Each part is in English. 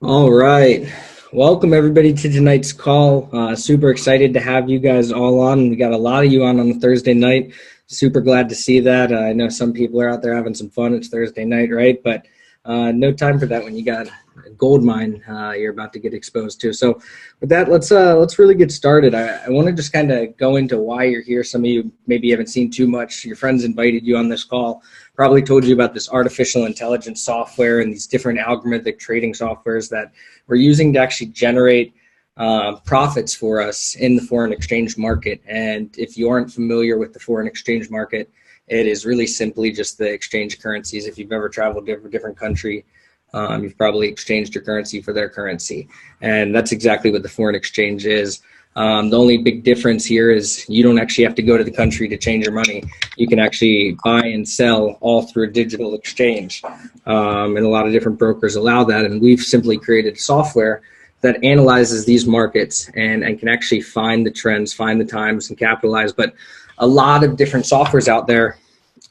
All right. Welcome everybody to tonight's call. Super excited to have you guys all on. We got a lot of you on a Thursday night. Super glad to see that. I know some people are out there having some fun. It's Thursday night, right? But no time for that when you got a gold mine you're about to get exposed to. So with that, let's really get started. I want to just kind of go into why you're here. Some of you maybe haven't seen too much. Your friends invited you on this call, probably told you about this artificial intelligence software and these different algorithmic trading softwares that we're using to actually generate profits for us in the foreign exchange market. And if you aren't familiar with the foreign exchange market, it is really simply just the exchange currencies. If you've ever traveled to a different country, you've probably exchanged your currency for their currency. And that's exactly what the foreign exchange is. The only big difference here is you don't actually have to go to the country to change your money. You can actually buy and sell all through a digital exchange. And a lot of different brokers allow that. And we've simply created software that analyzes these markets and can actually find the trends, find the times, and capitalize. But a lot of different softwares out there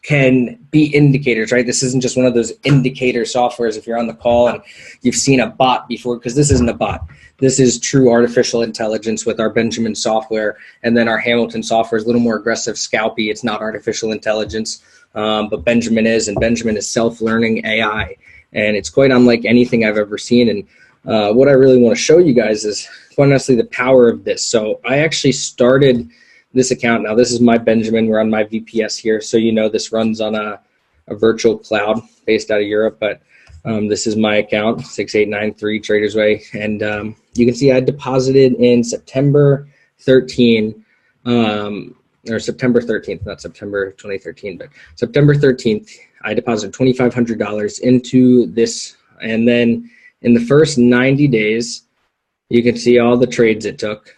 can be indicators, right? This isn't just one of those indicator softwares if you're on the call and you've seen a bot before, because this isn't a bot. This is true artificial intelligence with our Benjamin software. And then our Hamilton software is a little more aggressive, scalpy. It's not artificial intelligence, but Benjamin is, and Benjamin is self-learning AI. And it's quite unlike anything I've ever seen. And what I really want to show you guys is, quite honestly, the power of this. So I actually started this account. Now this is my Benjamin. We're on my VPS here. So you know this runs on a virtual cloud based out of Europe, but this is my account, 6893 Traders Way. And you can see I deposited in September 13, or September 13th, not September 2013, but September 13th, I deposited $2,500 into this. And then in the first 90 days, you can see all the trades it took.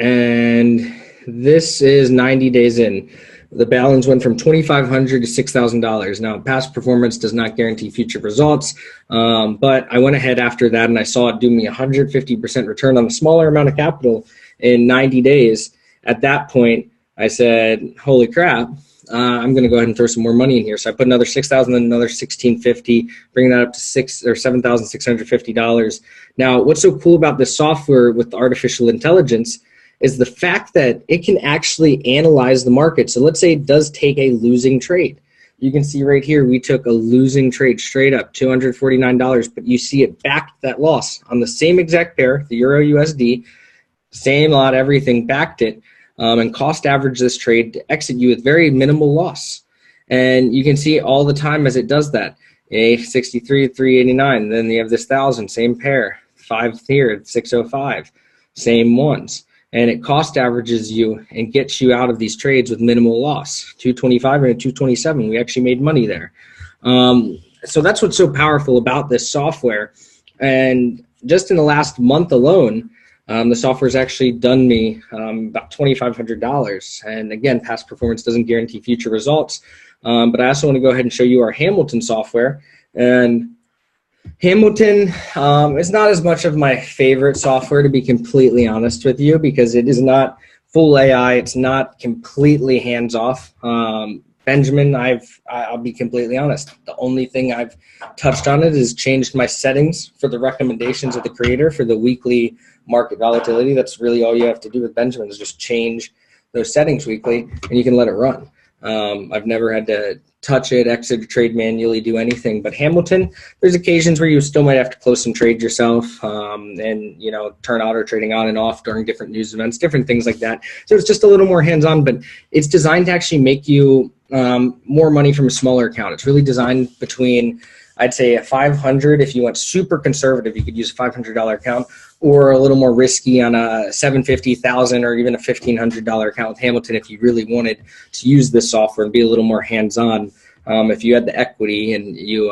And this is 90 days in. The balance went from $2,500 to $6,000. Now, past performance does not guarantee future results, but I went ahead after that and I saw it do me 150% return on a smaller amount of capital in 90 days. At that point, I said, holy crap, I'm going to go ahead and throw some more money in here. So I put another $6,000 and another $1,650, bringing that up to $7,650. Now, what's so cool about this software with artificial intelligence is the fact that it can actually analyze the market. So let's say it does take a losing trade. You can see right here, we took a losing trade straight up, $249, but you see it backed that loss on the same exact pair, the Euro USD, same lot, everything backed it, and cost average this trade to exit you with very minimal loss. And you can see all the time as it does that, a 63, 389, then you have this 1,000, same pair, 5 here, 605, same ones. And it cost averages you and gets you out of these trades with minimal loss. 225 and a 227. We actually made money there. So that's what's so powerful about this software. And just in the last month alone, the software's actually done me about $2,500. And again, past performance doesn't guarantee future results. But I also want to go ahead and show you our Hamilton software. And Hamilton is not as much of my favorite software, to be completely honest with you, because it is not full AI. It's not completely hands-off. Benjamin, I'll be completely honest. The only thing I've touched on it is changed my settings for the recommendations of the creator for the weekly market volatility. That's really all you have to do with Benjamin, is just change those settings weekly and you can let it run. I've never had to touch it, exit a trade manually, do anything. But Hamilton, there's occasions where you still might have to close some trades yourself, and turn auto trading on and off during different news events, different things like that. So it's just a little more hands-on, but it's designed to actually make you more money from a smaller account. It's really designed between, I'd say, a 500. If you went super conservative, you could use a $500 account, or a little more risky on a $750, $1,000, or even a $1,500 account with Hamilton if you really wanted to use this software and be a little more hands-on. If you had the equity and you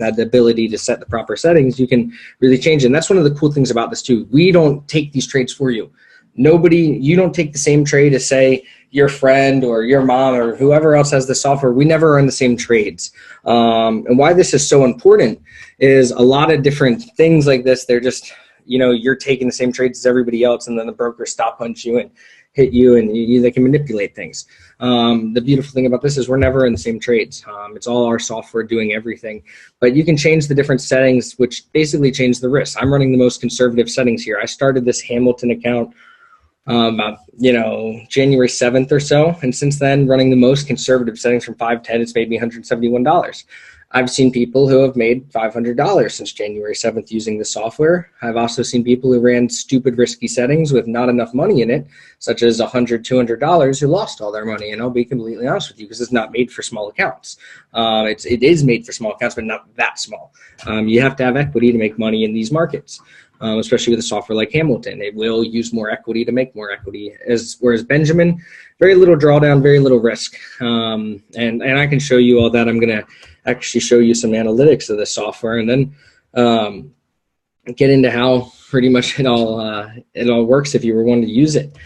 had the ability to set the proper settings, you can really change it. And that's one of the cool things about this too. We don't take these trades for you. You don't take the same trade as, say, your friend or your mom or whoever else has the software. We never run the same trades. And why this is so important is a lot of different things like this, they're just, you're taking the same trades as everybody else, and then the brokers stop punch you and hit you, and they can manipulate things. The beautiful thing about this is we're never in the same trades. It's all our software doing everything, but you can change the different settings, which basically change the risk. I'm running the most conservative settings here. I started this Hamilton account about, January 7th or so. And since then, running the most conservative settings from 510, it's made me $171. I've seen people who have made $500 since January 7th using the software. I've also seen people who ran stupid risky settings with not enough money in it, such as $100, $200, who lost all their money. And I'll be completely honest with you, because it's not made for small accounts. It is made for small accounts, but not that small. You have to have equity to make money in these markets. Especially with a software like Hamilton. It will use more equity to make more equity. Whereas Benjamin, very little drawdown, very little risk. And I can show you all that. I'm going to actually show you some analytics of the software, and then get into how pretty much it all works if you were wanting to use it.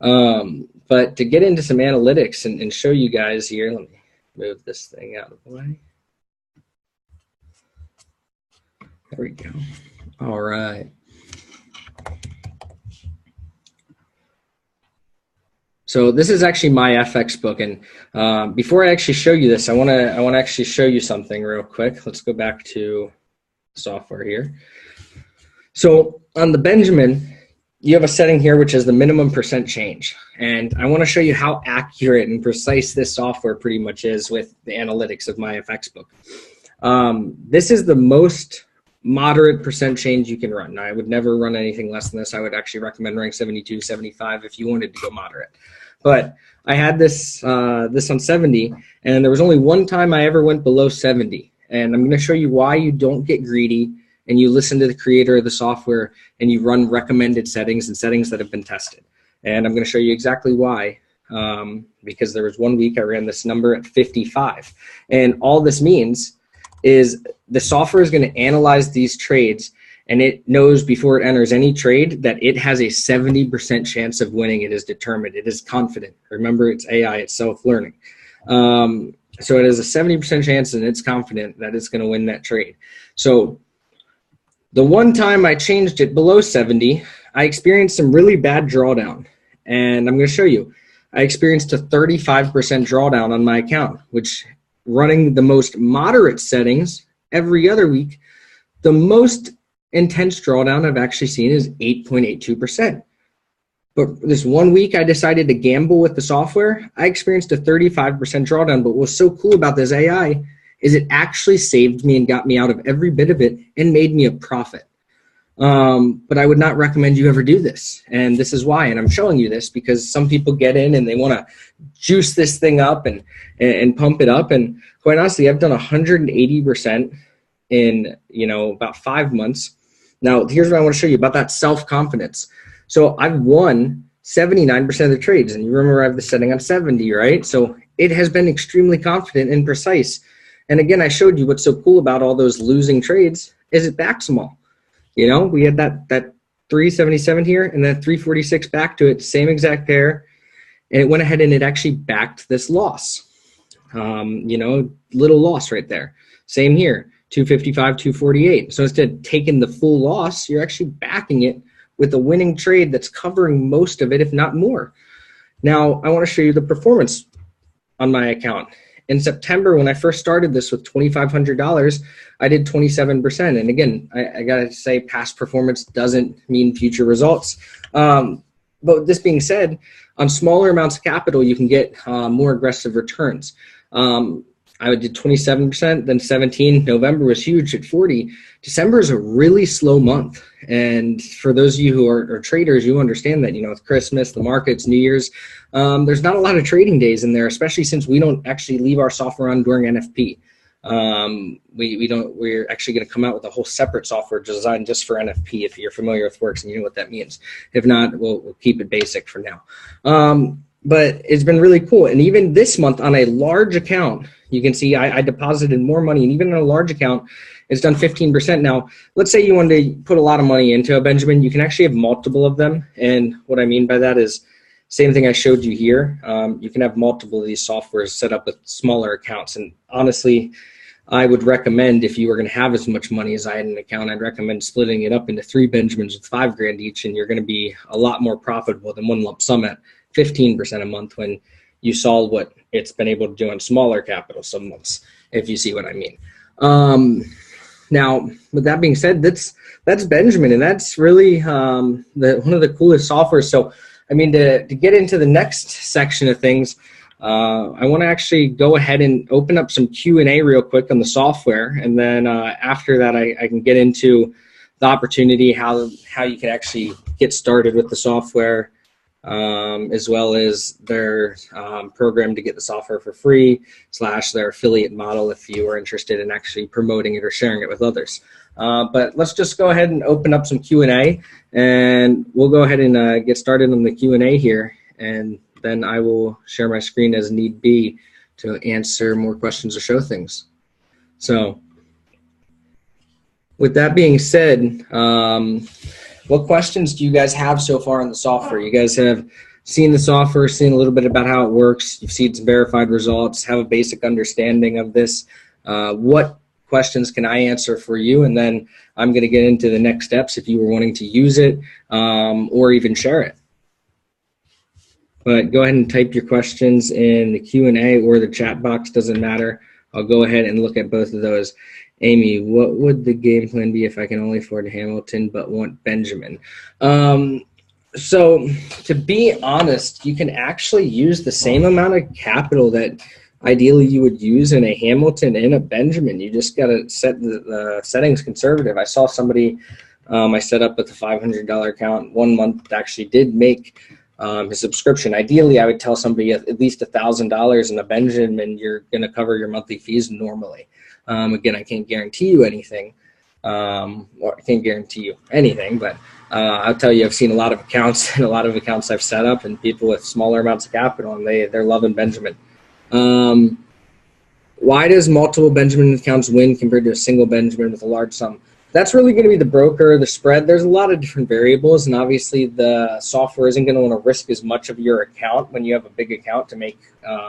But to get into some analytics and show you guys here, let me move this thing out of the way. There we go. All right. So this is actually my FX book, and before I actually show you this, I want to actually show you something real quick. Let's go back to software here. So on the Benjamin, you have a setting here which is the minimum percent change, and I want to show you how accurate and precise this software pretty much is with the analytics of my FX book. This is the most moderate percent change you can run. Now, I would never run anything less than this. I would actually recommend running 72, 75 if you wanted to go moderate. But I had this on 70, and there was only one time I ever went below 70. And I'm going to show you why you don't get greedy and you listen to the creator of the software and you run recommended settings and settings that have been tested. And I'm going to show you exactly why. Because there was 1 week I ran this number at 55. And all this means is the software is going to analyze these trades, and it knows before it enters any trade that it has a 70% chance of winning. It is determined. It is confident. Remember, it's AI. It's self-learning. So it has a 70% chance, and it's confident that it's going to win that trade. So the one time I changed it below 70, I experienced some really bad drawdown. And I'm going to show you. I experienced a 35% drawdown on my account, which, running the most moderate settings every other week, the most intense drawdown I've actually seen is 8.82%. But this 1 week I decided to gamble with the software, I experienced a 35% drawdown. But what's so cool about this AI is it actually saved me and got me out of every bit of it and made me a profit. But I would not recommend you ever do this. And this is why, and I'm showing you this because some people get in and they want to juice this thing up and pump it up. And quite honestly, I've done 180% in, about 5 months. Now, here's what I want to show you about that self-confidence. So I've won 79% of the trades, and you remember I have the setting on 70, right? So it has been extremely confident and precise. And again, I showed you what's so cool about all those losing trades is it backs them all. We had that 377 here and then 346 back to it, same exact pair. And it went ahead and it actually backed this loss. Little loss right there. Same here, 255, 248. So instead of taking the full loss, you're actually backing it with a winning trade that's covering most of it, if not more. Now, I want to show you the performance on my account. In September, when I first started this with $2,500, I did 27%. And again, I got to say past performance doesn't mean future results. But with this being said, on smaller amounts of capital, you can get more aggressive returns. I did 27%, then 17. November was huge at 40. December is a really slow month. And for those of you who are traders, you understand that, with Christmas, the markets, New Year's, there's not a lot of trading days in there, especially since we don't actually leave our software on during NFP. We're actually going to come out with a whole separate software designed just for NFP if you're familiar with Forex and you know what that means. If not, we'll keep it basic for now. But it's been really cool. And even this month on a large account, you can see I deposited more money, and even on a large account, it's done 15%. Now, let's say you wanted to put a lot of money into a Benjamin, you can actually have multiple of them. And what I mean by that is same thing I showed you here. You can have multiple of these softwares set up with smaller accounts. And honestly, I would recommend, if you were going to have as much money as I had in an account, I'd recommend splitting it up into 3 Benjamins with $5 grand each, and you're going to be a lot more profitable than one lump sum at 15% a month when you saw what it's been able to do on smaller capital some months, if you see what I mean. Now, with that being said, that's Benjamin, and that's really one of the coolest softwares. So, I mean, to get into the next section of things, I want to actually go ahead and open up some Q&A real quick on the software, and then after that, I can get into the opportunity, how you can actually get started with the software, as well as their program to get the software for free / their affiliate model if you are interested in actually promoting it or sharing it with others. But let's just go ahead and open up some Q&A, and we'll go ahead and get started on the Q&A here, and then I will share my screen as need be to answer more questions or show things. So with that being said, what questions do you guys have so far on the software? You guys have seen the software, seen a little bit about how it works. You've seen some verified results, have a basic understanding of this. What questions can I answer for you? And then I'm going to get into the next steps if you were wanting to use it or even share it. But go ahead and type your questions in the Q&A or the chat box, doesn't matter. I'll go ahead and look at both of those. Amy, what would the game plan be if I can only afford Hamilton but want Benjamin? So to be honest, you can actually use the same amount of capital that ideally you would use in a Hamilton and a Benjamin. You just got to set the settings conservative. I saw somebody I set up with a $500 account 1 month actually did make his subscription. Ideally, I would tell somebody at least $1,000 in a Benjamin, you're going to cover your monthly fees normally. Again, I can't guarantee you anything, or I can't guarantee you anything, but I'll tell you, I've seen a lot of accounts and a lot of accounts I've set up and people with smaller amounts of capital, and they're loving Benjamin. Why does multiple Benjamin accounts win compared to a single Benjamin with a large sum? That's really going to be the broker, the spread. There's a lot of different variables, and obviously the software isn't going to want to risk as much of your account when you have a big account to make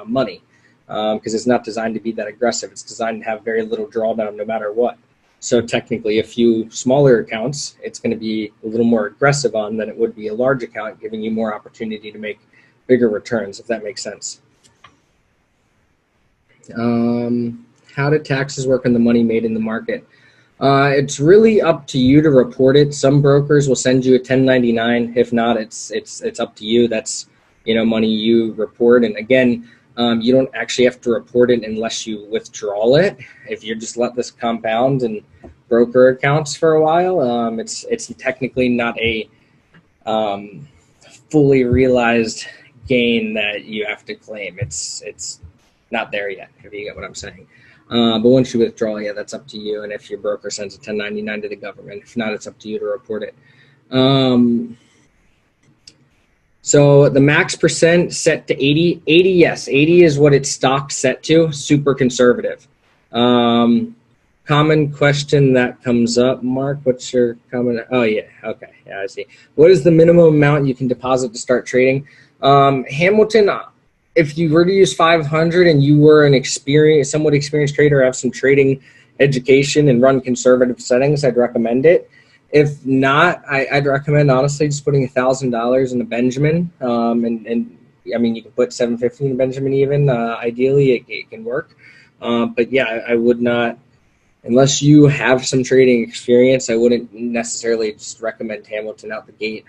money, because it's not designed to be that aggressive. It's designed to have very little drawdown no matter what. So technically, a few smaller accounts, it's going to be a little more aggressive on than it would be a large account, giving you more opportunity to make bigger returns, if that makes sense. How do taxes work on the money made in the market? It's really up to you to report it. Some brokers will send you a 1099. If not, it's up to you. That's, money you report. And again, you don't actually have to report it unless you withdraw it. If you just let this compound and broker accounts for a while, it's technically not a fully realized gain that you have to claim. It's not there yet, if you get what I'm saying. But once you withdraw, yeah, that's up to you. And if your broker sends a 1099 to the government, if not, it's up to you to report it. So the max percent set to 80. 80, yes, 80 is what it's stock set to. Super conservative. Common question that comes up, Mark. What's your comment? Oh yeah, okay, yeah, I see. What is the minimum amount you can deposit to start trading? Hamilton. If you were to use 500 and you were an somewhat experienced trader, have some trading education and run conservative settings, I'd recommend it. If not, I'd recommend honestly just putting $1,000 in a Benjamin. And I mean, you can put $750 in a Benjamin even. Ideally, it can work. But yeah, I would not, unless you have some trading experience, I wouldn't necessarily just recommend Hamilton out the gate.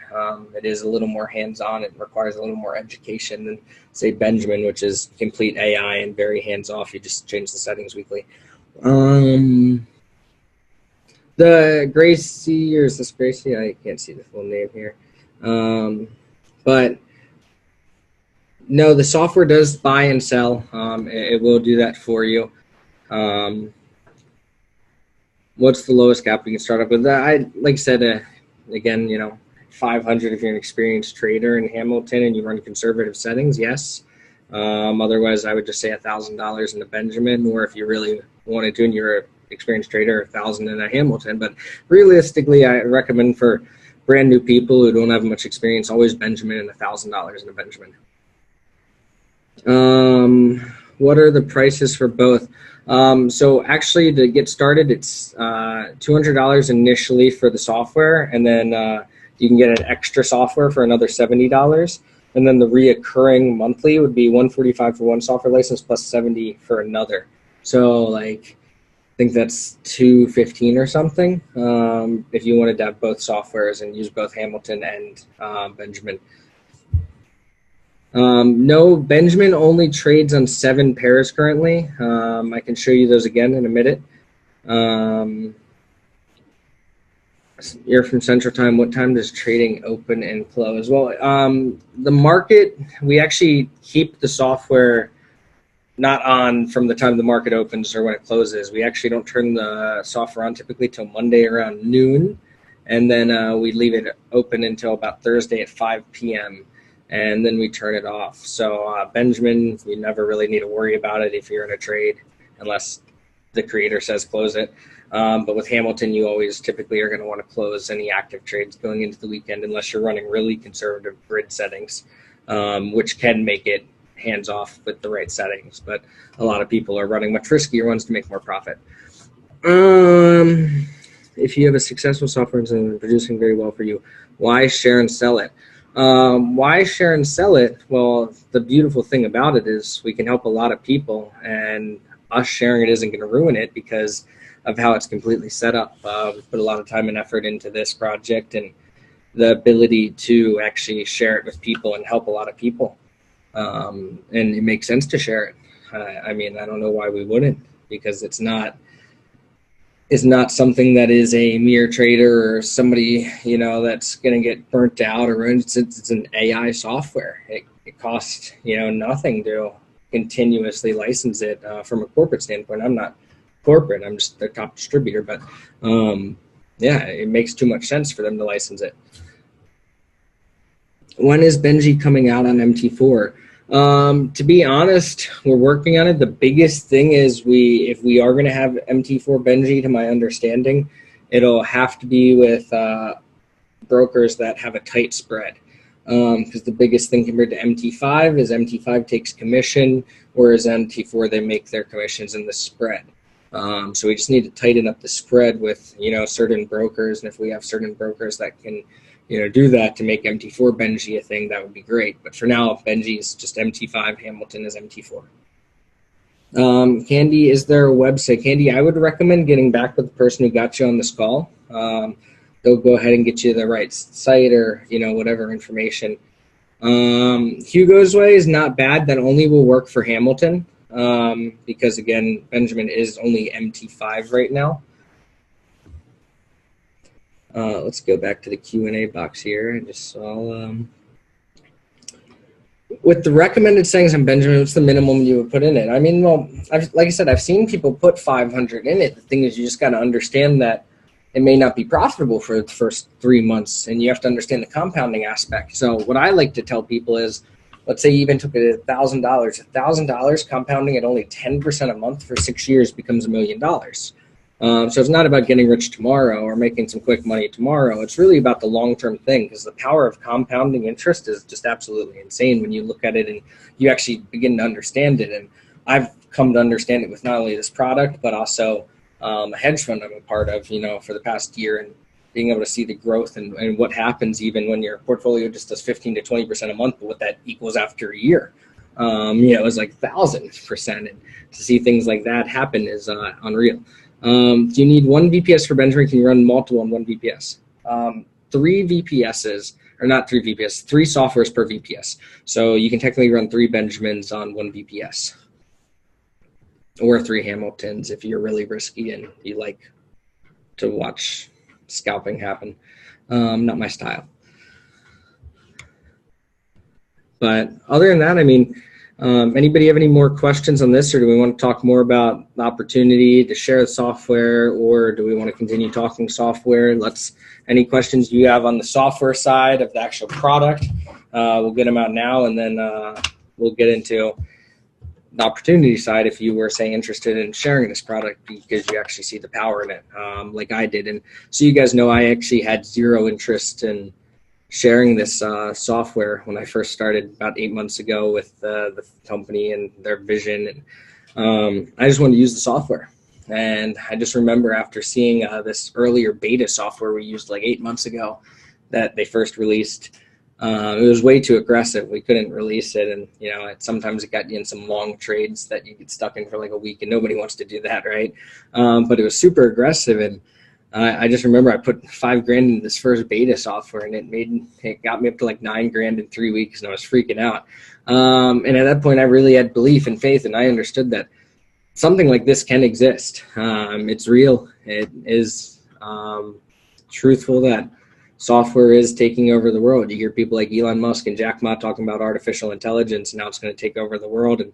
It is a little more hands-on. It requires a little more education than, say, Benjamin, which is complete AI and very hands-off. You just change the settings weekly. The Gracie, or is this Gracie? I can't see the full name here. But no, the software does buy and sell. It will do that for you. What's the lowest cap you can start up with? Like I said, again, 500 if you're an experienced trader in Hamilton and you run conservative settings, yes. Otherwise, I would just say $1,000 in a Benjamin, or if you really wanted to and you're an experienced trader, 1,000 in a Hamilton. But realistically, I recommend for brand new people who don't have much experience, always Benjamin and $1,000 in a Benjamin. What are the prices for both? So actually, to get started, it's $200 initially for the software, and then you can get an extra software for another $70. And then the reoccurring monthly would be 145 for one software license plus 70 for another. So like, I think that's 215 or something, if you wanted to have both softwares and use both Hamilton and Benjamin. No, Benjamin only trades on 7 pairs currently. I can show you those again in a minute. You're from Central Time. What time does trading open and close? Well, the market, we actually keep the software not on from the time the market opens or when it closes. We actually don't turn the software on typically till Monday around noon. And then we leave it open until about Thursday at 5 p.m. And then we turn it off. So Benjamin, you never really need to worry about it if you're in a trade, unless the creator says close it. But with Hamilton, you always typically are going to want to close any active trades going into the weekend unless you're running really conservative grid settings, which can make it hands off with the right settings. But a lot of people are running much riskier ones to make more profit. If you have a successful software and producing very well for you, why share and sell it? Why share and sell it? Well, the beautiful thing about it is we can help a lot of people, and us sharing it isn't going to ruin it because of how it's completely set up. We put a lot of time and effort into this project, and the ability to actually share it with people and help a lot of people. And it makes sense to share it. I mean, I don't know why we wouldn't, because it's not something that is a mere trader or somebody, that's going to get burnt out, or it's an AI software. It costs, nothing to continuously license it from a corporate standpoint. I'm not corporate, I'm just their top distributor, but yeah, it makes too much sense for them to license it. When is Benji coming out on MT4? To be honest, we're working on it. The biggest thing is if we are going to have MT4 Benji, to my understanding, it'll have to be with brokers that have a tight spread. Because the biggest thing compared to MT5 is MT5 takes commission, whereas MT4, they make their commissions in the spread. So we just need to tighten up the spread with, certain brokers. And if we have certain brokers that can, do that to make MT4 Benji a thing, that would be great. But for now, Benji is just MT5, Hamilton is MT4. Candy, is there a website? Candy, I would recommend getting back with the person who got you on this call. They'll go ahead and get you the right site or, whatever information. Hugo's Way is not bad. That only will work for Hamilton. Because again, Benjamin is only MT5 right now. Let's go back to the Q&A box here. I just saw, with the recommended settings on Benjamin, what's the minimum you would put in it? I mean, well, like I said, I've seen people put 500 in it. The thing is, you just got to understand that it may not be profitable for the first 3 months, and you have to understand the compounding aspect. So what I like to tell people is, let's say you even took it at $1,000. $1,000 compounding at only 10% a month for 6 years becomes $1 million. So it's not about getting rich tomorrow or making some quick money tomorrow. It's really about the long-term thing, because the power of compounding interest is just absolutely insane when you look at it and you actually begin to understand it. And I've come to understand it with not only this product, but also a hedge fund I'm a part of, for the past year, and being able to see the growth and what happens even when your portfolio just does 15 to 20% a month, but what that equals after a year. It was like 1,000%. And to see things like that happen is unreal. Do you need one VPS for Benjamin? Can you run multiple on one VPS? 3 VPSs, or not 3 VPS, 3 softwares per VPS. So you can technically run 3 Benjamins on 1 VPS. Or 3 Hamiltons if you're really risky and you like to watch scalping happen. Not my style. But other than that, I mean, anybody have any more questions on this, or do we want to talk more about the opportunity to share the software, or do we want to continue talking software? Any questions you have on the software side of the actual product, we'll get them out now, and then we'll get into the opportunity side if you were, say, interested in sharing this product because you actually see the power in it, like I did. And so you guys know I actually had zero interest in sharing this software when I first started about 8 months ago with the company and their vision. And I just wanted to use the software. And I just remember after seeing this earlier beta software we used like 8 months ago that they first released, It was way too aggressive. We couldn't release it, and sometimes it got you in some long trades that you get stuck in for like a week, and nobody wants to do that, right? But it was super aggressive, and I just remember I put $5,000 into this first beta software, and it got me up to like $9,000 in 3 weeks, and I was freaking out. And at that point, I really had belief and faith, and I understood that something like this can exist. It's real. It is truthful that software is taking over the world. You hear people like Elon Musk and Jack Ma talking about artificial intelligence, and now it's going to take over the world. And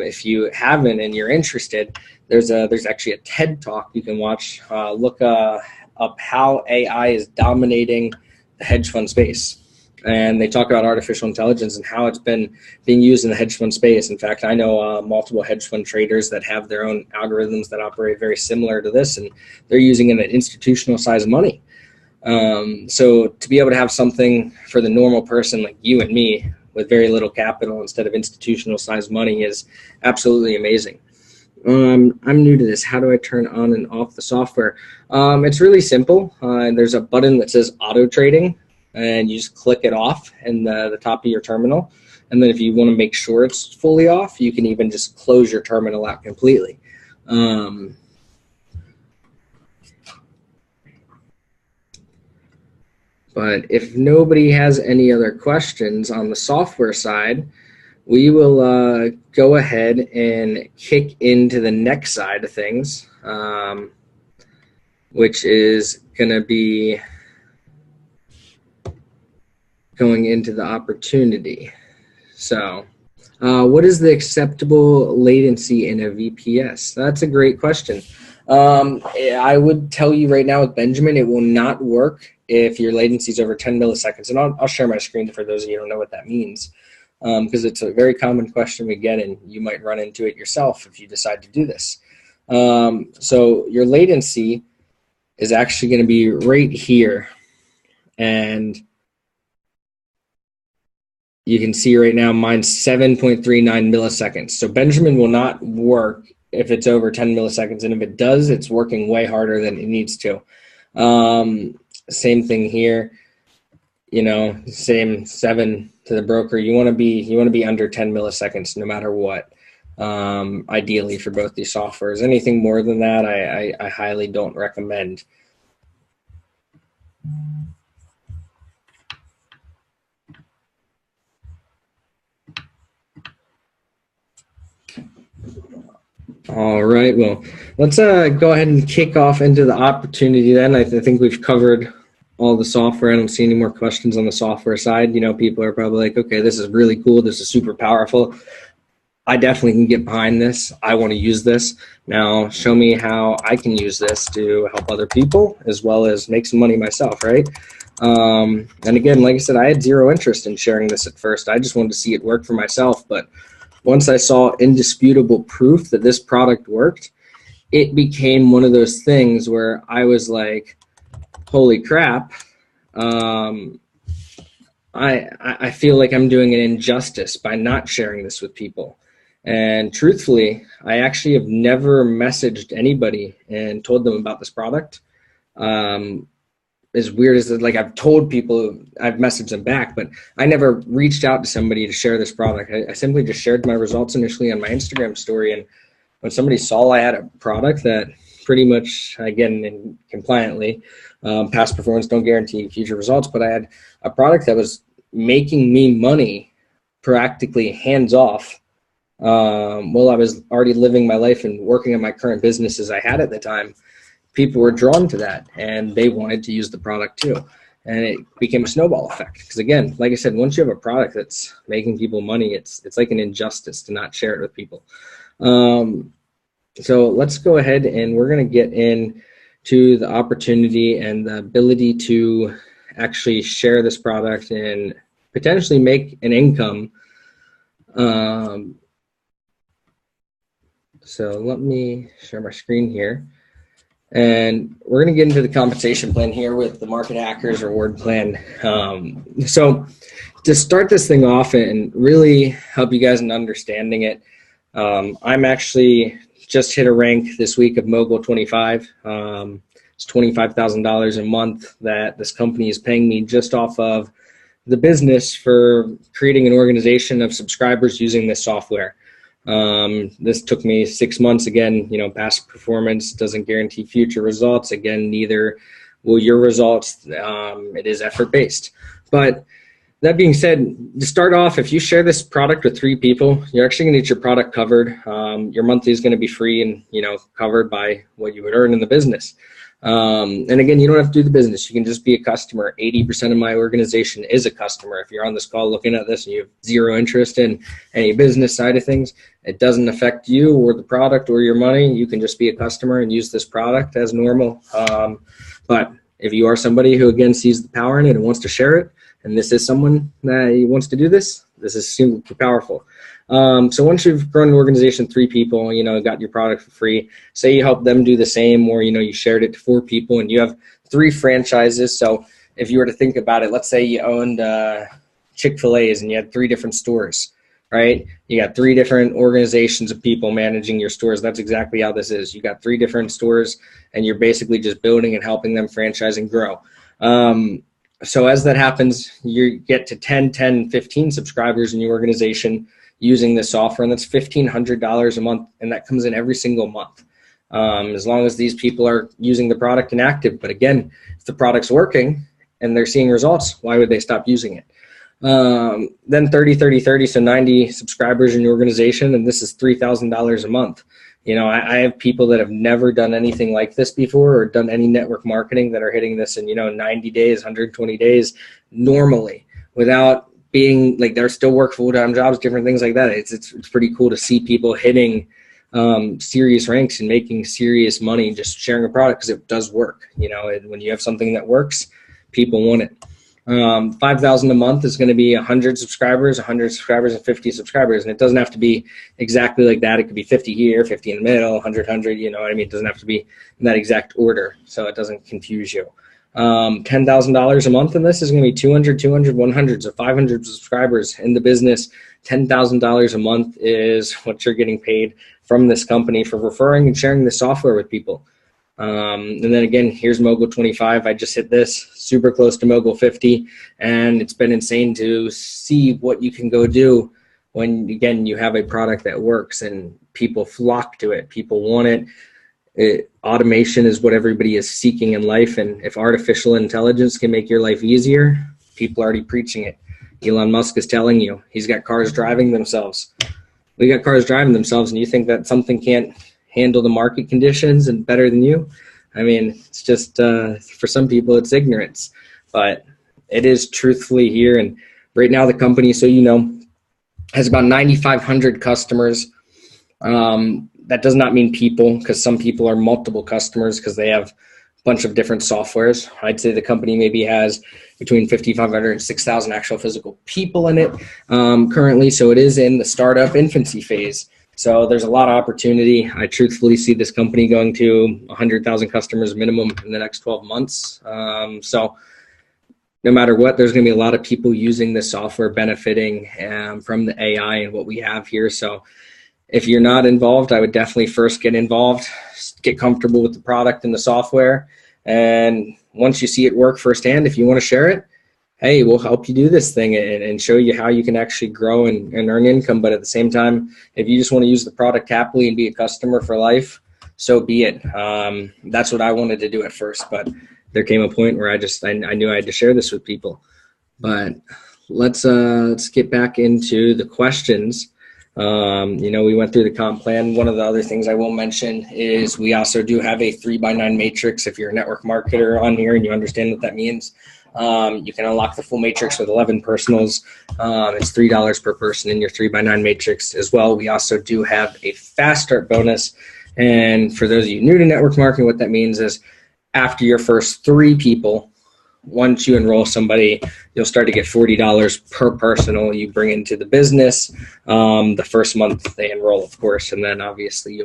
if you haven't and you're interested, there's actually a TED Talk you can watch. Look up how AI is dominating the hedge fund space. And they talk about artificial intelligence and how it's been being used in the hedge fund space. In fact, I know multiple hedge fund traders that have their own algorithms that operate very similar to this, and they're using it at institutional size money. So to be able to have something for the normal person like you and me with very little capital instead of institutional size money is absolutely amazing. I'm new to this. How do I turn on and off the software? It's really simple. There's a button that says auto trading, and you just click it off in the top of your terminal. And then if you want to make sure it's fully off, you can even just close your terminal out completely. But if nobody has any other questions on the software side, we will go ahead and kick into the next side of things, which is going to be going into the opportunity. So what is the acceptable latency in a VPS? That's a great question. I would tell you right now with Benjamin, it will not work if your latency is over 10 milliseconds. And I'll share my screen for those of you who don't know what that means, because it's a very common question we get, and you might run into it yourself if you decide to do this. So your latency is actually going to be right here. And you can see right now mine's 7.39 milliseconds. So Benjamin will not work if it's over 10 milliseconds. And if it does, it's working way harder than it needs to. Same thing here, same 7 to the broker. You want to be under 10 milliseconds no matter what, ideally for both these softwares. Anything more than that, I highly don't recommend. All right, well, let's go ahead and kick off into the opportunity then. I think we've covered all the software. I don't see any more questions on the software side. People are probably like, okay, this is really cool. This is super powerful. I definitely can get behind this. I want to use this. Now, show me how I can use this to help other people as well as make some money myself, right? And again, like I said, I had zero interest in sharing this at first. I just wanted to see it work for myself. But once I saw indisputable proof that this product worked, it became one of those things where I was like, holy crap, I feel like I'm doing an injustice by not sharing this with people. And truthfully, I actually have never messaged anybody and told them about this product. As weird as like I've told people, I've messaged them back, but I never reached out to somebody to share this product. I simply just shared my results initially on my Instagram story. And when somebody saw I had a product that pretty much, again, and compliantly, past performance don't guarantee future results, but I had a product that was making me money practically hands off while I was already living my life and working on my current businesses I had at the time. People were drawn to that and they wanted to use the product too. And it became a snowball effect. Because again, like I said, once you have a product that's making people money, it's like an injustice to not share it with people. So let's go ahead and we're going to get into the opportunity and the ability to actually share this product and potentially make an income. So let me share my screen here. And we're going to get into the compensation plan here with the Market Hackers reward plan. So to start this thing off and really help you guys in understanding it, I'm actually just hit a rank this week of Mogul 25. It's $25,000 a month that this company is paying me just off of the business for creating an organization of subscribers using this software. This took me 6 months. Again, past performance doesn't guarantee future results. Again, neither will your results. It is effort-based. But that being said, to start off, if you share this product with 3 people, you're actually going to get your product covered. Your monthly is going to be free and, covered by what you would earn in the business. And again, you don't have to do the business. You can just be a customer. 80% of my organization is a customer. If you're on this call looking at this and you have zero interest in any business side of things, it doesn't affect you or the product or your money. You can just be a customer and use this product as normal. But if you are somebody who, again, sees the power in it and wants to share it, and this is someone that wants to do this, this is super powerful. So once you've grown an organization, 3 people, got your product for free, say you help them do the same, or, you shared it to 4 people and you have 3 franchises. So if you were to think about it, let's say you owned Chick-fil-A's and you had 3 different stores, right? You got 3 different organizations of people managing your stores. That's exactly how this is. You got 3 different stores and you're basically just building and helping them franchise and grow. So as that happens, you get to 10, 15 subscribers in your organization using this software, and that's $1,500 a month, and that comes in every single month, as long as these people are using the product and active. But again, if the product's working and they're seeing results, why would they stop using it? Then 30, so 90 subscribers in your organization, and this is $3,000 a month. I have people that have never done anything like this before or done any network marketing that are hitting this in, 90 days, 120 days normally, without being like, they're still work full-time jobs, different things like that. It's pretty cool to see people hitting serious ranks and making serious money just sharing a product, because it does work. When you have something that works, people want it. 5,000 a month is going to be 100 subscribers, and 50 subscribers. And it doesn't have to be exactly like that. It could be 50 here, 50 in the middle, 100, you know what I mean? It doesn't have to be in that exact order, so it doesn't confuse you. $10,000 a month in this is going to be 200, 100, so 500 subscribers in the business. $10,000 a month is what you're getting paid from this company for referring and sharing the software with people. And then again, here's Mogul 25. I just hit this, super close to Mogul 50, and it's been insane to see what you can go do when, again, you have a product that works and people flock to it. People want it. Automation is what everybody is seeking in life, and if artificial intelligence can make your life easier, people are already preaching it. Elon Musk is telling you he's got cars driving themselves. We got cars driving themselves, and you think that something can't handle the market conditions and better than you? I mean, it's just for some people it's ignorance, but it is truthfully here. And right now the company, so has about 9,500 customers. That does not mean people, because some people are multiple customers because they have a bunch of different softwares. I'd say the company maybe has between 5,500 and 6,000 actual physical people in it currently. So it is in the startup infancy phase. So there's a lot of opportunity. I truthfully see this company going to 100,000 customers minimum in the next 12 months. So no matter what, there's going to be a lot of people using this software, benefiting from the AI and what we have here. So if you're not involved, I would definitely first get involved, get comfortable with the product and the software. And once you see it work firsthand, if you want to share it, hey, we'll help you do this thing and show you how you can actually grow and earn income. But at the same time, if you just want to use the product happily and be a customer for life, so be it. That's what I wanted to do at first, but there came a point where I knew I had to share this with people. But let's get back into the questions. We went through the comp plan. One of the other things I will mention is we also do have a 3x9 matrix. If you're a network marketer on here and you understand what that means, you can unlock the full matrix with 11 personals. It's $3 per person in your 3x9 matrix as well. We also do have a fast start bonus. And for those of you new to network marketing, what that means is after your first 3 people, once you enroll somebody, you'll start to get $40 per personal you bring into the business. The first month they enroll, of course, and then obviously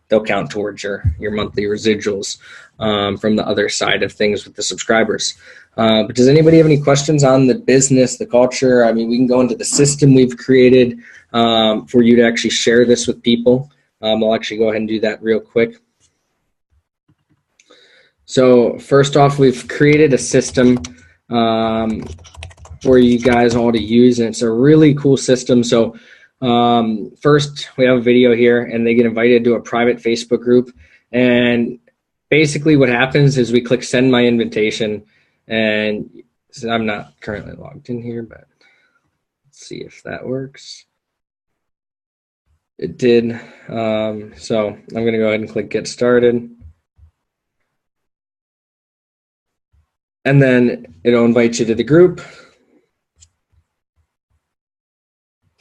they'll count towards your monthly residuals from the other side of things with the subscribers. But does anybody have any questions on the business, the culture? I mean, we can go into the system we've created for you to actually share this with people. I'll actually go ahead and do that real quick. So first off, we've created a system for you guys all to use, and it's a really cool system. So first, we have a video here, and they get invited to a private Facebook group. And basically what happens is we click send my invitation, and so I'm not currently logged in here, but let's see if that works. It did. So I'm going to go ahead and click get started. And then it'll invite you to the group,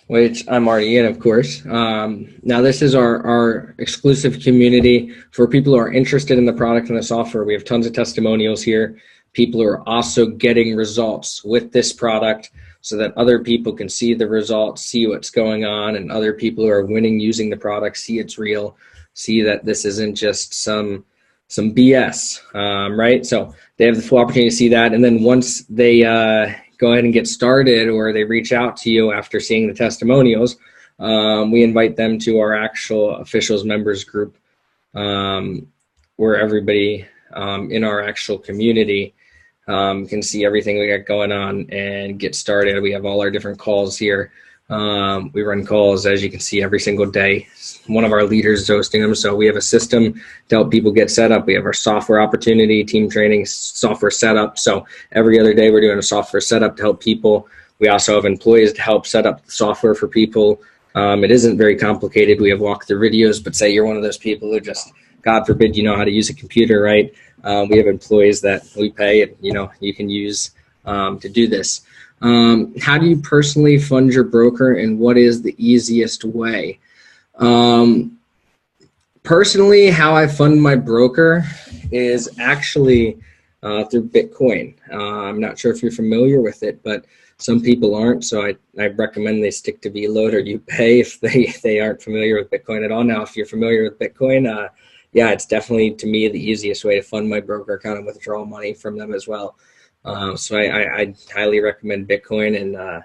which I'm already in, of course. Now this is our exclusive community for people who are interested in the product and the software. We have tons of testimonials here. People who are also getting results with this product so that other people can see the results, see what's going on, and other people who are winning using the product see it's real, see that this isn't just some BS, right? So they have the full opportunity to see that. And then once they go ahead and get started, or they reach out to you after seeing the testimonials, we invite them to our actual officials members group, where everybody in our actual community can see everything we got going on and get started. We have all our different calls here. We run calls, as you can see, every single day. One of our leaders is hosting them. So we have a system to help people get set up. We have our software opportunity, team training, software setup. So every other day we're doing a software setup to help people. We also have employees to help set up the software for people. It isn't very complicated. We have walkthrough videos, but say you're one of those people who just, God forbid, you know how to use a computer, right? We have employees that we pay and, you can use to do this. How do you personally fund your broker, and what is the easiest way? Personally, how I fund my broker is actually through Bitcoin. I'm not sure if you're familiar with it, but some people aren't, so I recommend they stick to VLOAD or UPay if they aren't familiar with Bitcoin at all. Now, if you're familiar with Bitcoin, yeah, it's definitely, to me, the easiest way to fund my broker account and withdraw money from them as well. So I highly recommend Bitcoin, and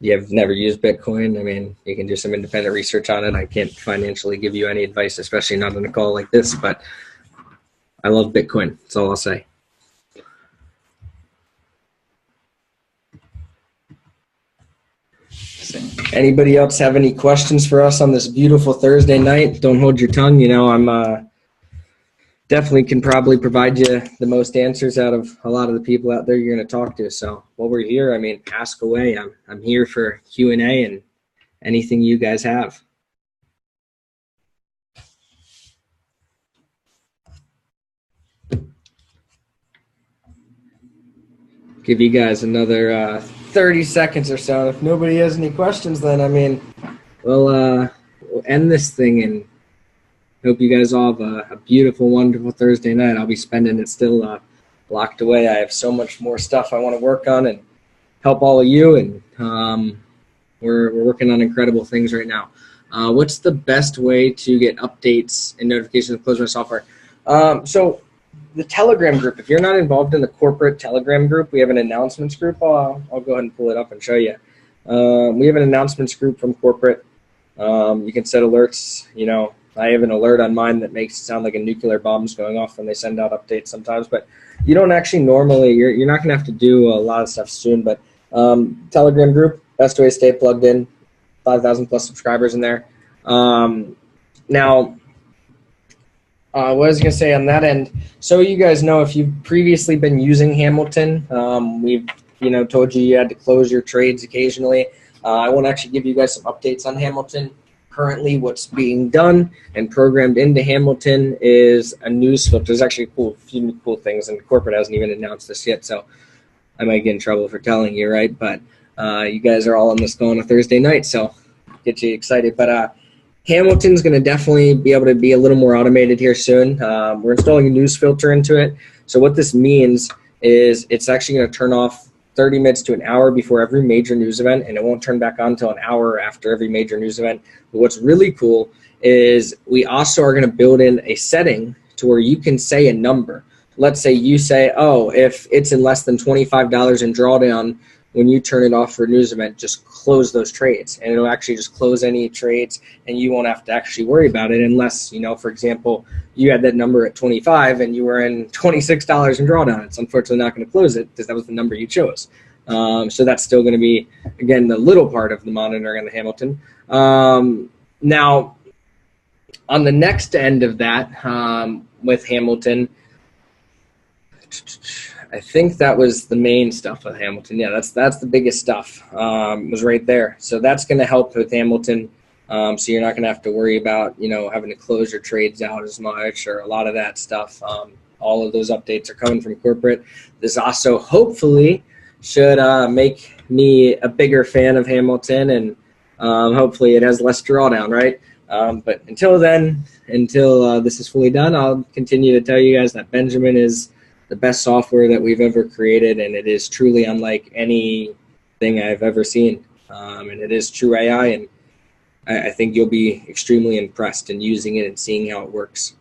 you have never used Bitcoin, I mean, you can do some independent research on it. I can't financially give you any advice, especially not on a call like this, but I love Bitcoin. That's all I'll say. Anybody else have any questions for us on this beautiful Thursday night? Don't hold your tongue. I'm definitely can probably provide you the most answers out of a lot of the people out there you're going to talk to. So while we're here, I mean, ask away. I'm here for Q&A and anything you guys have. Give you guys another 30 seconds or so. If nobody has any questions, then I mean, we'll end this thing, and hope you guys all have a beautiful, wonderful Thursday night. I'll be spending it still locked away. I have so much more stuff I want to work on and help all of you, and we're working on incredible things right now. What's the best way to get updates and notifications of CloseMy software? So the Telegram group, if you're not involved in the corporate Telegram group, we have an announcements group. I'll go ahead and pull it up and show you. We have an announcements group from corporate. You can set alerts. I have an alert on mine that makes it sound like a nuclear bomb's going off when they send out updates sometimes, but you don't actually normally, you're not going to have to do a lot of stuff soon, but Telegram group, best way to stay plugged in, 5,000 plus subscribers in there. Now, what I was going to say on that end, so you guys know, if you've previously been using Hamilton, we've told you had to close your trades occasionally. I want to actually give you guys some updates on Hamilton. Currently, what's being done and programmed into Hamilton is a news filter. There's actually a few cool things, and corporate hasn't even announced this yet, so I might get in trouble for telling you, right? But you guys are all on this call on a Thursday night, so get you excited. But Hamilton's going to definitely be able to be a little more automated here soon. We're installing a news filter into it. So what this means is it's actually going to turn off 30 minutes to an hour before every major news event, and it won't turn back on until an hour after every major news event. But what's really cool is we also are going to build in a setting to where you can say a number. Let's say you say, oh, if it's in less than $25 in drawdown, when you turn it off for a news event, just close those trades, and it'll actually just close any trades, and you won't have to actually worry about it unless, for example, you had that number at 25 and you were in $26 in drawdown. It's unfortunately not going to close it because that was the number you chose. So that's still going to be, again, the little part of the monitoring on the Hamilton. Now, on the next end of that, with Hamilton, I think that was the main stuff with Hamilton. Yeah, that's the biggest stuff, was right there. So that's going to help with Hamilton. So you're not going to have to worry about, having to close your trades out as much or a lot of that stuff. All of those updates are coming from corporate. This also hopefully should make me a bigger fan of Hamilton, and hopefully it has less drawdown, right? But until then, until this is fully done, I'll continue to tell you guys that Benjamin is the best software that we've ever created, and it is truly unlike anything I've ever seen. And it is true AI, and I think you'll be extremely impressed in using it and seeing how it works.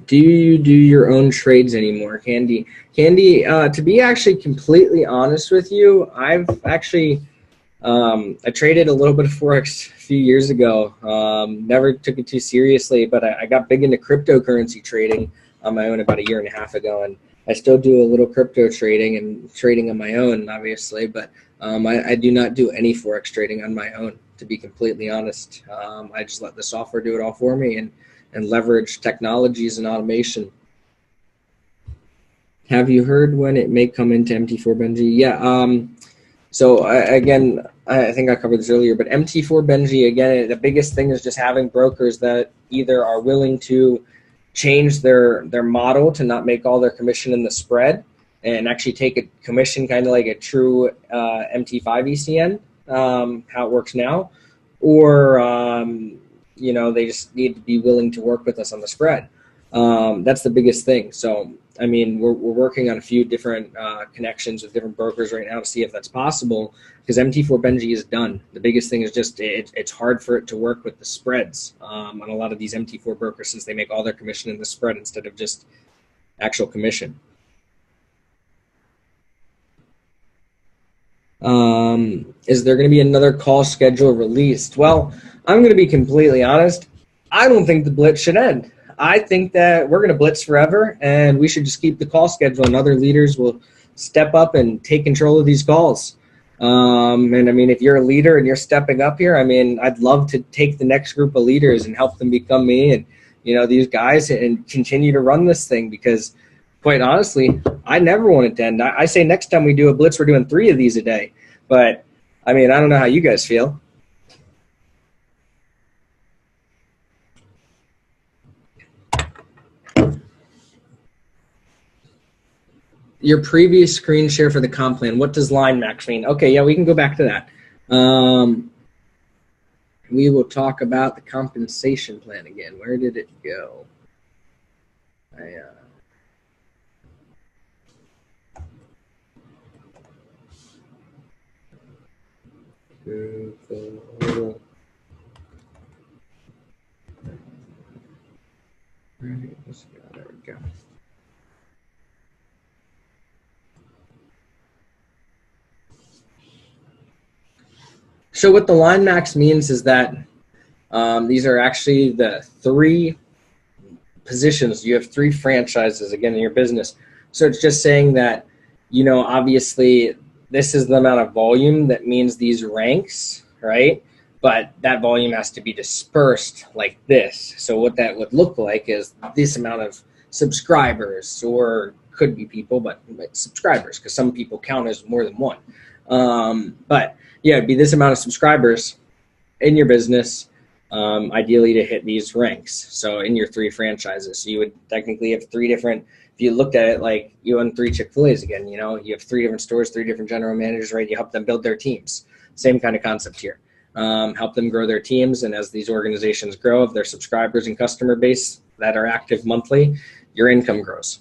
Do you do your own trades anymore, Candy? Candy, to be actually completely honest with you, I've actually I traded a little bit of Forex a few years ago. Never took it too seriously, but I got big into cryptocurrency trading on my own about a year and a half ago, and I still do a little crypto trading and trading on my own, obviously, but I do not do any Forex trading on my own, to be completely honest. I just let the software do it all for me and leverage technologies and automation. Have you heard when it may come into MT4 Benji? Yeah. So again, I think I covered this earlier, but MT4 Benji, again, the biggest thing is just having brokers that either are willing to change their model to not make all their commission in the spread and actually take a commission kind of like a true MT5 ECN, how it works now, or they just need to be willing to work with us on the spread. That's the biggest thing. So I mean, we're working on a few different connections with different brokers right now to see if that's possible, because MT4 Benji is done. The biggest thing is just it's hard for it to work with the spreads on a lot of these MT4 brokers, since they make all their commission in the spread instead of just actual commission. Is there going to be another call schedule released? Well, I'm going to be completely honest. I don't think the blitz should end. I think that we're going to blitz forever, and we should just keep the call schedule, and other leaders will step up and take control of these calls. And I mean, if you're a leader and you're stepping up here, I mean, I'd love to take the next group of leaders and help them become me and, these guys, and continue to run this thing, because quite honestly, I never want it to end. I say next time we do a blitz, we're doing 3 of these a day. But I mean, I don't know how you guys feel. Your previous screen share for the comp plan. What does line max mean? Okay, yeah, we can go back to that. We will talk about the compensation plan again. Where did it go? There we go. So what the line max means is that these are actually the 3 positions. You have 3 franchises, again, in your business. So it's just saying that, obviously this is the amount of volume that means these ranks, right? But that volume has to be dispersed like this. So what that would look like is this amount of subscribers, or could be people, but subscribers, because some people count as more than one. But yeah, it'd be this amount of subscribers in your business, ideally to hit these ranks. So in your 3 franchises, so you would technically have 3 different, if you looked at it like you own 3 Chick-fil-A's again, you have 3 different stores, 3 different general managers, right? You help them build their teams. Same kind of concept here. Help them grow their teams. And as these organizations grow, of their subscribers and customer base that are active monthly, your income grows.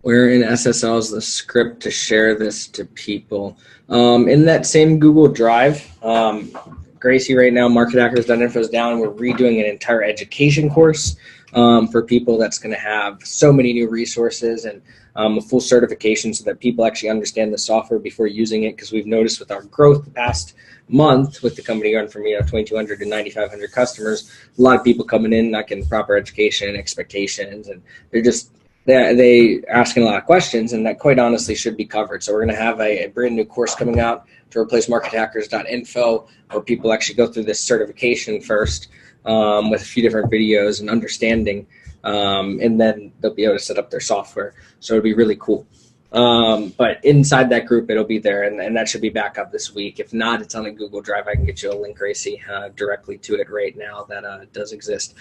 Where in SSL is the script to share this to people? In that same Google Drive, Gracie right now, markethackers.info is down. We're redoing an entire education course for people that's going to have so many new resources and a full certification so that people actually understand the software before using it. Because we've noticed with our growth the past month with the company going from 2,200 to 9,500 customers, a lot of people coming in not getting proper education and expectations, and they asking a lot of questions, and that quite honestly should be covered. So we're going to have a brand new course coming out to replace markethackers.info, where people actually go through this certification first with a few different videos and understanding, and then they'll be able to set up their software. So it'll be really cool. But inside that group, it'll be there, and that should be back up this week. If not, it's on a Google Drive. I can get you a link, Racy, directly to it right now. That does exist.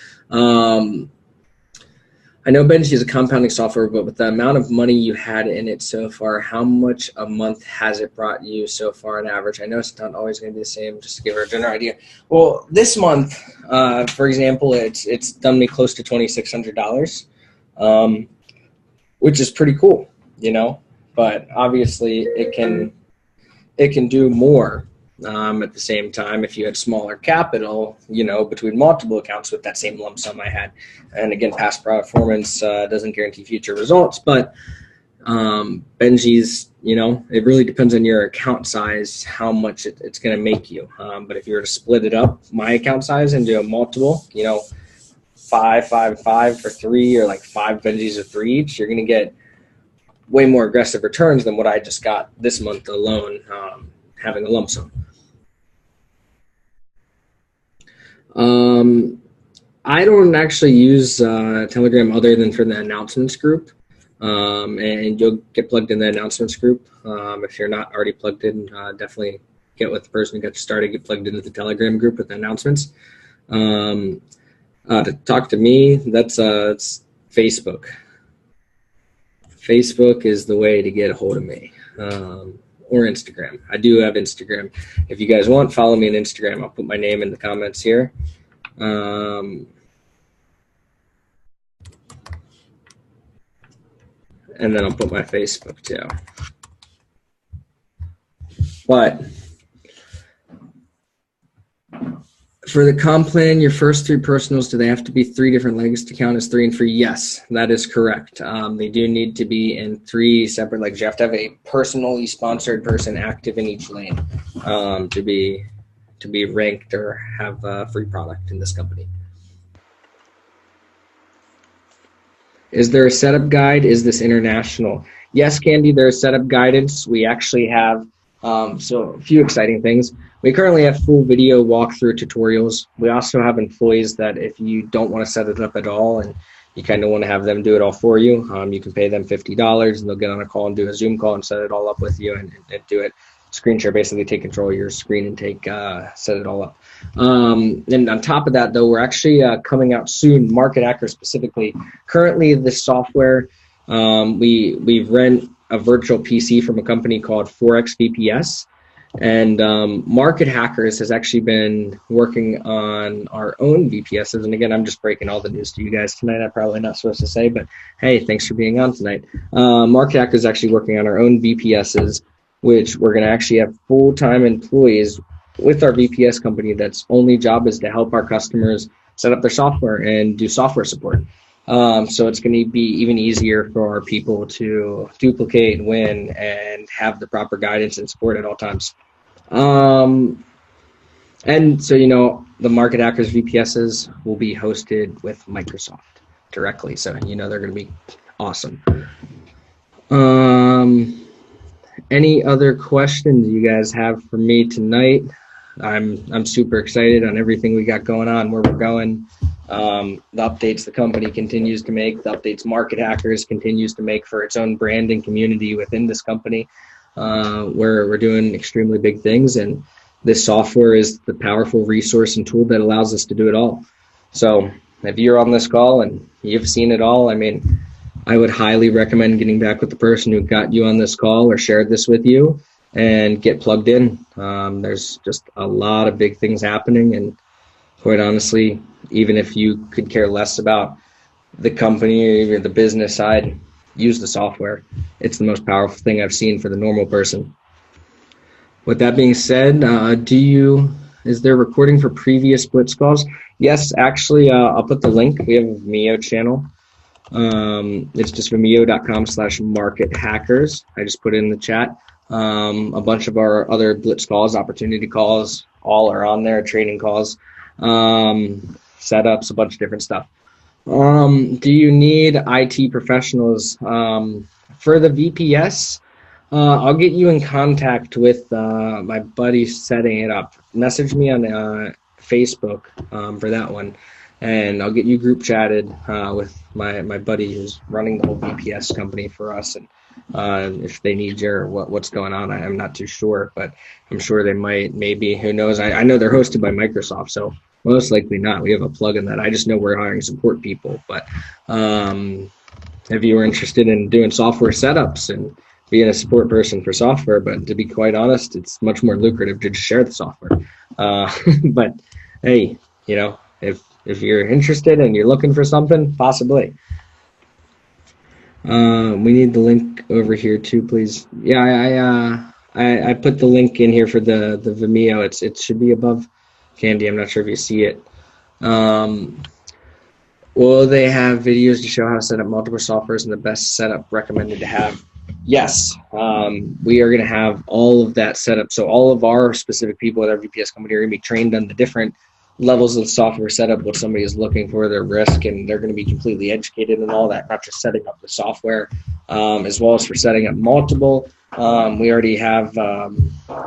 I know Benji is a compounding software, but with the amount of money you had in it so far, how much a month has it brought you so far on average? I know it's not always going to be the same, just to give her a general idea. Well, this month, for example, it's done me close to $2,600, which is pretty cool, but obviously it can do more. At the same time, if you had smaller capital, between multiple accounts with that same lump sum I had. And again, past performance doesn't guarantee future results, but Benji's, it really depends on your account size, how much it's going to make you. But if you were to split it up, my account size, into a multiple, 5, 5, 5 for 3, or like 5 Benjis of 3 each, you're going to get way more aggressive returns than what I just got this month alone, having a lump sum. I don't actually use Telegram other than for the announcements group, and you'll get plugged in the announcements group. If you're not already plugged in, definitely get with the person who got you started, get plugged into the Telegram group with the announcements. To talk to me, that's it's Facebook. Facebook is the way to get a hold of me. Or Instagram. I do have Instagram. If you guys want, follow me on Instagram. I'll put my name in the comments here. And then I'll put my Facebook too. But for the comp plan, your first 3 personals, do they have to be 3 different legs to count as 3 and free? Yes, that is correct. They do need to be in 3 separate legs. You have to have a personally sponsored person active in each lane to be ranked or have a free product in this company. Is there a setup guide? Is this international? Yes, Candy, there's setup guidance. We actually have so a few exciting things. We currently have full video walkthrough tutorials. We also have employees that if you don't want to set it up at all and you kind of want to have them do it all for you, you can pay them $50 and they'll get on a call and do a Zoom call and set it all up with you and do it. Screen share, basically take control of your screen and set it all up. And on top of that, though, we're actually coming out soon, Market Hacker specifically. Currently, this software, we rent a virtual PC from a company called Forex VPS. And Market Hackers has actually been working on our own VPSs. And again, I'm just breaking all the news to you guys tonight. I'm probably not supposed to say, but hey, thanks for being on tonight. Market Hackers is actually working on our own VPSs, which we're going to actually have full-time employees with our VPS company that's only job is to help our customers set up their software and do software support. So it's going to be even easier for our people to duplicate, win, and have the proper guidance and support at all times. And so, the Market Hackers VPSs will be hosted with Microsoft directly. So, they're going to be awesome. Any other questions you guys have for me tonight? I'm super excited on everything we got going on, where we're going. The updates the company continues to make, the updates Market Hackers continues to make for its own brand and community within this company, where we're doing extremely big things. And this software is the powerful resource and tool that allows us to do it all. So if you're on this call and you've seen it all, I would highly recommend getting back with the person who got you on this call or shared this with you and get plugged in. There's just a lot of big things happening, and quite honestly, even if you could care less about the company or the business side, use the software. It's the most powerful thing I've seen for the normal person. With that being said, do you is there recording for previous Blitz calls? Yes, actually, I'll put the link. We have a Vimeo channel. It's just vimeo.com/market hackers. I just put it in the chat. A bunch of our other Blitz calls, opportunity calls, all are on there, trading calls, setups, a bunch of different stuff. Do you need IT professionals? For the VPS, I'll get you in contact with my buddy setting it up. Message me on Facebook for that one, and I'll get you group chatted with my buddy who's running the whole VPS company for us. And if they need your what's going on, I'm not too sure, but I'm sure they might, maybe, who knows. I know they're hosted by Microsoft, so most likely not. We have a plug in that. I just know we're hiring support people. But if you were interested in doing software setups and being a support person for software, but to be quite honest, it's much more lucrative to just share the software. But hey, you know, if you're interested and you're looking for something, possibly. We need the link over here too, please. Yeah, I put the link in here for the Vimeo. It should be above Candy. I'm not sure if you see it. Will they have videos to show how to set up multiple softwares and the best setup recommended to have? Yes, we are going to have all of that set up. So all of our specific people at our VPS company are going to be trained on the different levels of software setup, what somebody is looking for, their risk, and they're going to be completely educated in all that, not just setting up the software, as well as for setting up multiple. We already have,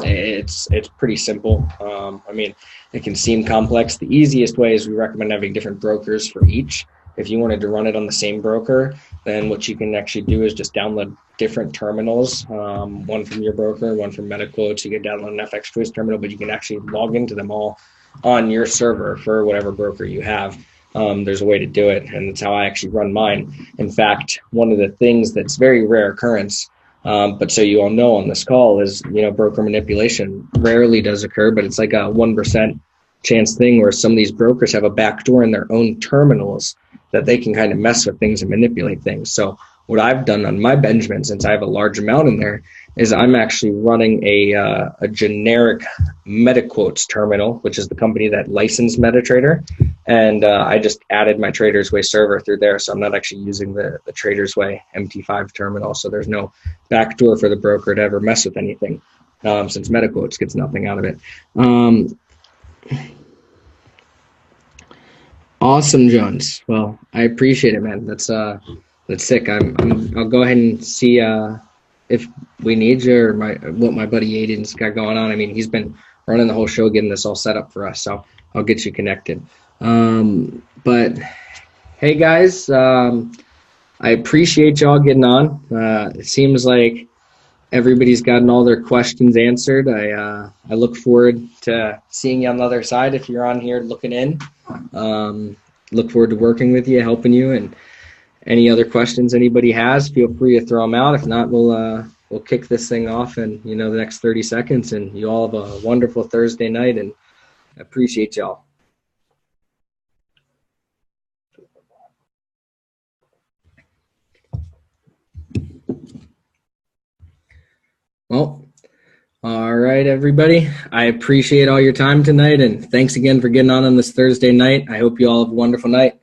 it's pretty simple. I mean, it can seem complex. The easiest way is we recommend having different brokers for each. If you wanted to run it on the same broker, then what you can actually do is just download different terminals, one from your broker, one from MetaQuotes. You can download an FX Choice terminal, but you can actually log into them all on your server for whatever broker you have. There's a way to do it, and that's how I actually run mine. In fact, one of the things that's very rare occurrence, but so you all know on this call, is, you know, broker manipulation rarely does occur, but it's like a 1% chance thing where some of these brokers have a backdoor in their own terminals that they can kind of mess with things and manipulate things. So what I've done on my Benjamin, since I have a large amount in there, is I'm actually running a generic MetaQuotes terminal, which is the company that licensed MetaTrader, and I just added my Traders Way server through there, so I'm not actually using the Traders Way MT5 terminal, so there's no backdoor for the broker to ever mess with anything, since MetaQuotes gets nothing out of it. Awesome, Jones. Well, I appreciate it, man. That's sick. I'll go ahead and see if we need you, or what my buddy Aiden's got going on. I mean, he's been running the whole show, getting this all set up for us, so I'll get you connected. But hey, guys, I appreciate y'all getting on. It seems like everybody's gotten all their questions answered. I look forward to seeing you on the other side. If you're on here looking in, look forward to working with you, helping you, and any other questions anybody has, feel free to throw them out. If not, we'll kick this thing off in, you know, the next 30 seconds, and you all have a wonderful Thursday night, and I appreciate y'all. Well, all right, everybody. I appreciate all your time tonight, and thanks again for getting on this Thursday night. I hope you all have a wonderful night.